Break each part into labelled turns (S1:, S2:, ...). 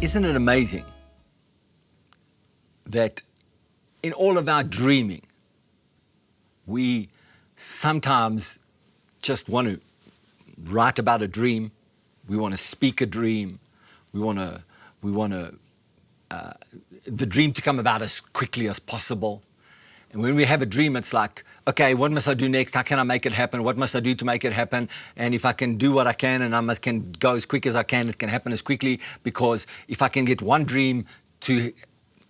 S1: Isn't it amazing that in all of our dreaming, we sometimes just want to write about a dream, we want to speak a dream, we want the dream to come about as quickly as possible. And when we have a dream, it's like, okay, what must I do next? How can I make it happen? What must I do to make it happen? And if I can do what I can and can go as quick as I can, it can happen as quickly, because if I can get one dream to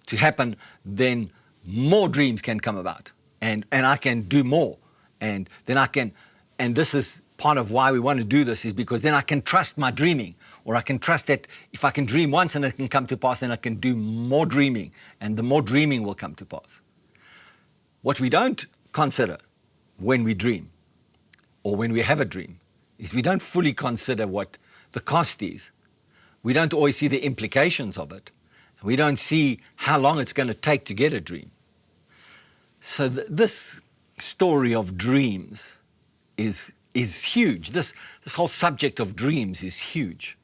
S1: happen, then more dreams can come about, and I can do more, and then and this is part of why we want to do this, is because then I can trust my dreaming, or I can trust that if I can dream once and it can come to pass, then I can do more dreaming, and the more dreaming will come to pass. What we don't consider when we dream, or when we have a dream, is we don't fully consider what the cost is. We don't always see the implications of it. We don't see how long it's going to take to get a dream. So this story of dreams is huge. This whole subject of dreams is huge.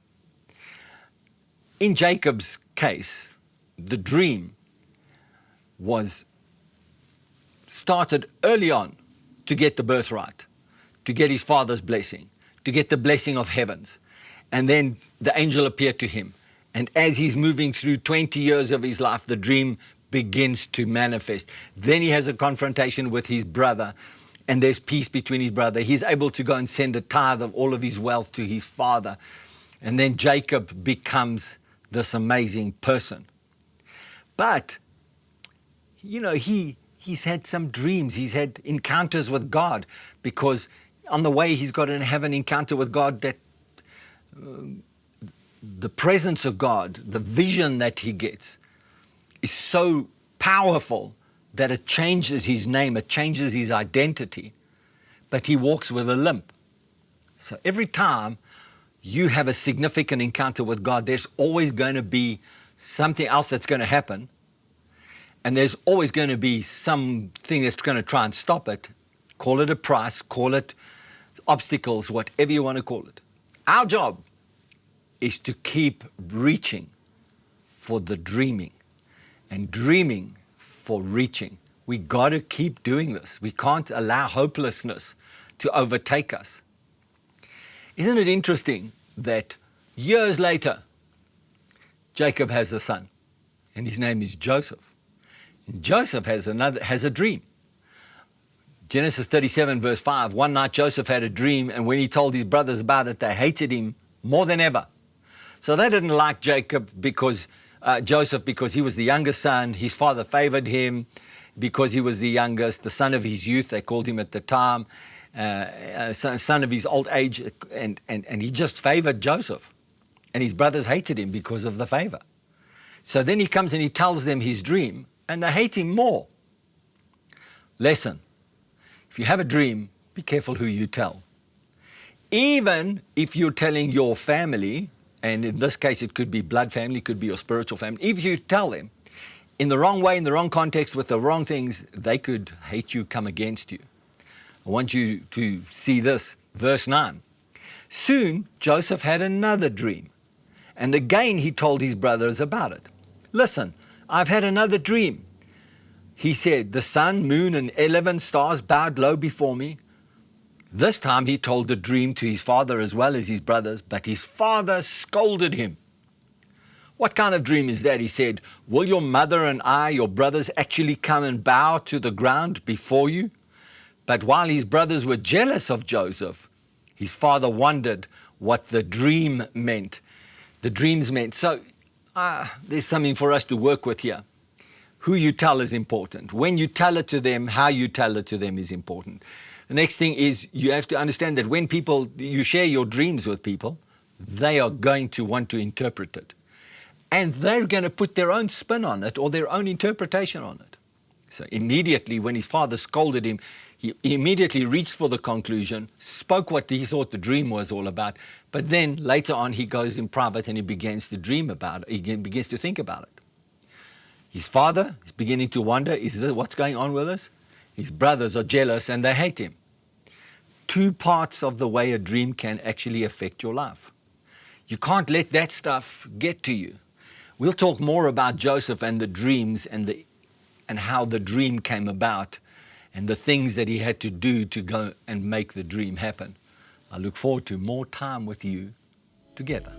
S1: In Jacob's case, the dream was started early on to get the birthright, to get his father's blessing, to get the blessing of heavens. And then the angel appeared to him. And as he's moving through 20 years of his life, the dream begins to manifest. Then he has a confrontation with his brother, and there's peace between his brother. He's able to go and send a tithe of all of his wealth to his father. And then Jacob becomes this amazing person. But, you know, he's had some dreams. He's had encounters with God, because on the way he's got to have an encounter with God that the presence of God, the vision that he gets, is so powerful that it changes his name, it changes his identity, but he walks with a limp. So every time you have a significant encounter with God, there's always going to be something else that's going to happen, and there's always going to be something that's going to try and stop it. Call it a price, call it obstacles, whatever you want to call it. Our job is to keep reaching for the dreaming, and dreaming for reaching. We got to keep doing this. We can't allow hopelessness to overtake us. Isn't it interesting that years later, Jacob has a son, and his name is Joseph. And Joseph has a dream. Genesis 37 verse 5, one night Joseph had a dream, and when he told his brothers about it, they hated him more than ever. So they didn't like Joseph because he was the youngest son. His father favored him because he was the youngest, the son of his youth, they called him at the time, son of his old age, and he just favored Joseph. And his brothers hated him because of the favor. So then he comes and he tells them his dream, and they hate him more. Lesson: if you have a dream, be careful who you tell. Even if you're telling your family, and in this case it could be blood family, it could be your spiritual family, if you tell them in the wrong way, in the wrong context, with the wrong things, they could hate you, come against you. I want you to see this, verse 9. Soon Joseph had another dream, and again he told his brothers about it. Listen, I've had another dream. He said, the sun, moon, and 11 stars bowed low before me. This time he told the dream to his father as well as his brothers, but his father scolded him. What kind of dream is that? He said, will your mother and I, your brothers, actually come and bow to the ground before you? But while his brothers were jealous of Joseph, his father wondered what the dream meant. The dreams meant. So there's something for us to work with here. Who you tell is important. When you tell it to them, how you tell it to them is important. The next thing is you have to understand that when you share your dreams with people, they are going to want to interpret it. And they're going to put their own spin on it or their own interpretation on it. So immediately when his father scolded him, he immediately reached for the conclusion, spoke what he thought the dream was all about, but then later on he goes in private and he begins to dream about it. He begins to think about it. His father is beginning to wonder, is this what's going on with us? His brothers are jealous and they hate him. Two parts of the way a dream can actually affect your life. You can't let that stuff get to you. We'll talk more about Joseph and the dreams and how the dream came about and the things that he had to do to go and make the dream happen. I look forward to more time with you together.